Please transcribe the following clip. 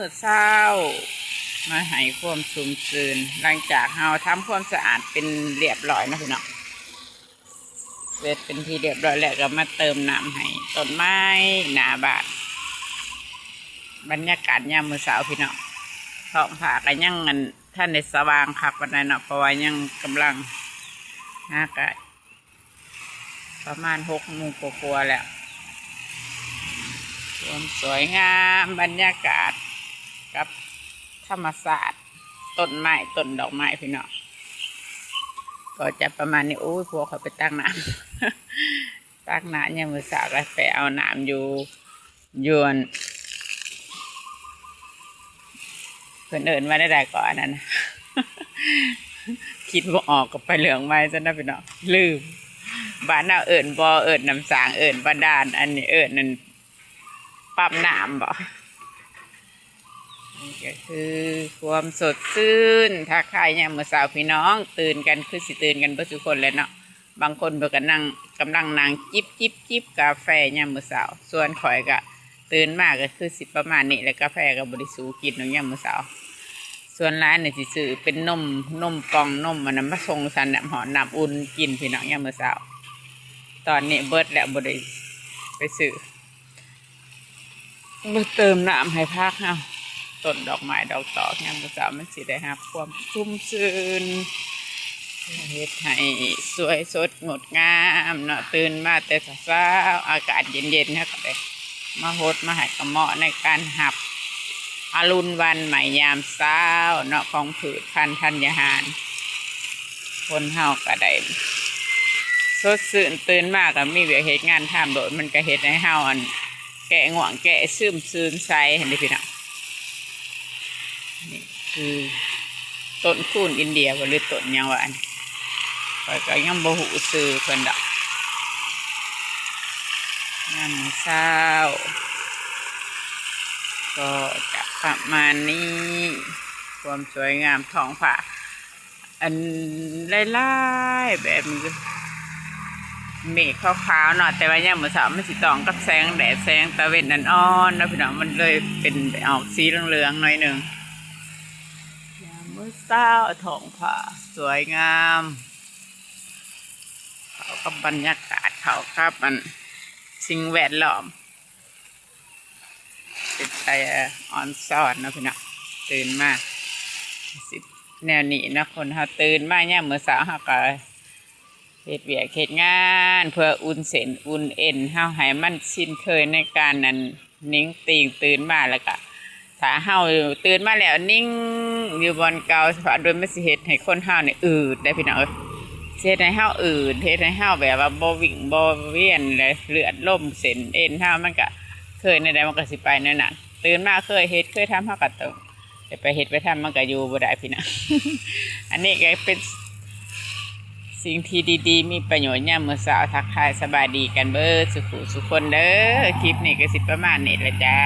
มื้อเช้ามาให้ความชุ่มชื้นหลังจากเราทำความสะอาดเป็นเรียบร้อยนะพี่น้องเสร็จเป็นที่เรียบร้อยแล้วก็มาเติมน้ำให้ต้นไม้หน้าบ้านบรรยากาศยามมื้อเช้าพี่น้องท้องฟ้าก็ยังงันท่านในสว่างคักปานใดเนาะเพราะว่ายังกำลังอากาศประมาณ6 โมงกว่าๆแล้วความสวยงามบรรยากาศกับธรรมศาสตร์ต้นไม้ต้นดอกไม้พี่น้องก็จะประมาณนี้โอ้ยพวกเขาไปตั้งน้ำตั้งน้ำเนี่ยมือสาวก็ไปเอาน้ำอยู่ยวนเพื่อนเอิญมาได้ก่อนนั้นคิดว่าออกก็ไปเหลืองไว้ซะนะพี่น้องลืมบ้านเราเอิญบ่เอิญน้ำสางเอิญบาดาลอันนี้เอิญนั่นปั๊มน้ำบ่นี่ก็คือความสดชื่นถ้าใครเนี่ยเมื่อสาวพี่น้องตื่นกันคือสิตื่นกันเพื่อทุกคนเลยเนาะบางคนเพื่อกันนั่งกำลังนั่งจิบกาแฟเนี่ยเมื่อสาวส่วนข่อยก็ตื่นมากก็คือสิประมาณนี้แล้วกาแฟก็บริสุทธิ์กินเนี่ยเมื่อสาวส่วนร้านเนี่ยสิซื้อเป็นนมปองนมมันมาส่งสันน้ำหอมน้ำอุ่นกินพี่น้องเนี่ยเมื่อสาวตอนนี้เบิดแล้วบริไปซื้อมาเติมน้ำให้พักเอาต้นดอกไม้ดอกตอกเนี่ยมันจะมันสิได้ครับความชุ่มชื้นเฮ็ดให้สวยสดงดงามเนาะตื่นมาแต่เช้าอากาศเย็นๆนะก็ได้มาโฮดมาให้กระเหมาะในการหับอรุณวันใหม่ยามเช้าเนาะของผืชพันธุ์ธัญญาณคนเฮาก็ได้สดชื่นตื่นมากก็มีเวียกเหตุงานทำโดดมันก็เฮ็ดให้เฮาอันแกะง่วงแกะซึมซื่นใสเห็นไหมพี่น้องนี่คือต้นคูนอินเดียหรือต้นยังวะอันก็ยังบ่หูซื้อเพิ่นดอกงานเช้าก็จะประมาณนี้ความสวยงามท้องฟ้าอันไล่ๆแบบนี้เมฆขาวๆเนาะแต่ว่ายังมื้อเช้ามันสิต้องกับแสงแดดแสงตะเวนอ่อนๆนะพี่น้องมันเลยเป็นออกสีเหลืองๆหน่อยหนึ่งมื้อเช้าท้องฟ้าสวยงามเขากับบรรยากาศเขาครับมันสิ่งแวดล้อมเป็นใจอ่อนซ้อนนะพี่น้องตื่นมาสิแนวนี้นะคนเขาตื่นมาเนี่ยมื้อเช้าเขาก็เฮ็ดเวียกเฮ็ดงานเพื่ออุ่นเส้นอุ่นเอ็นเฮาให้มันชินเคยในการนั้นนิ่งติ่งตื่นมาแล้วก็ถ้าเฮาตื่นมาแล้วนิ่งอยู่บนเก่าเพราะโดยมันสิเฮ็ดให้คนเฮานี่อืดได้พี่น้องเอ้ยเฮ็ดให้เฮาอืดเฮ็ดให้เฮาแบบว่าบ่วิ่งบ่เวียนเลยเลือดลมเส้นเอ็นเฮามันก็เคยในใดมันก็สิไปในนั้นตื่นมาเคยเฮ็ดเคยทำเฮาก็ต้องไปเฮ็ดไปทำมันก็อยู่บ่ได้พี่น้อง อันนี้ก็เป็นสิ่งที่ดีๆมีประโยชน์ยามมื้อเช้าทักทายสบายดีกันเบิดสุขสุขคนเด้อคลิปนี้ก็สิประมาณนี้แหละจ้า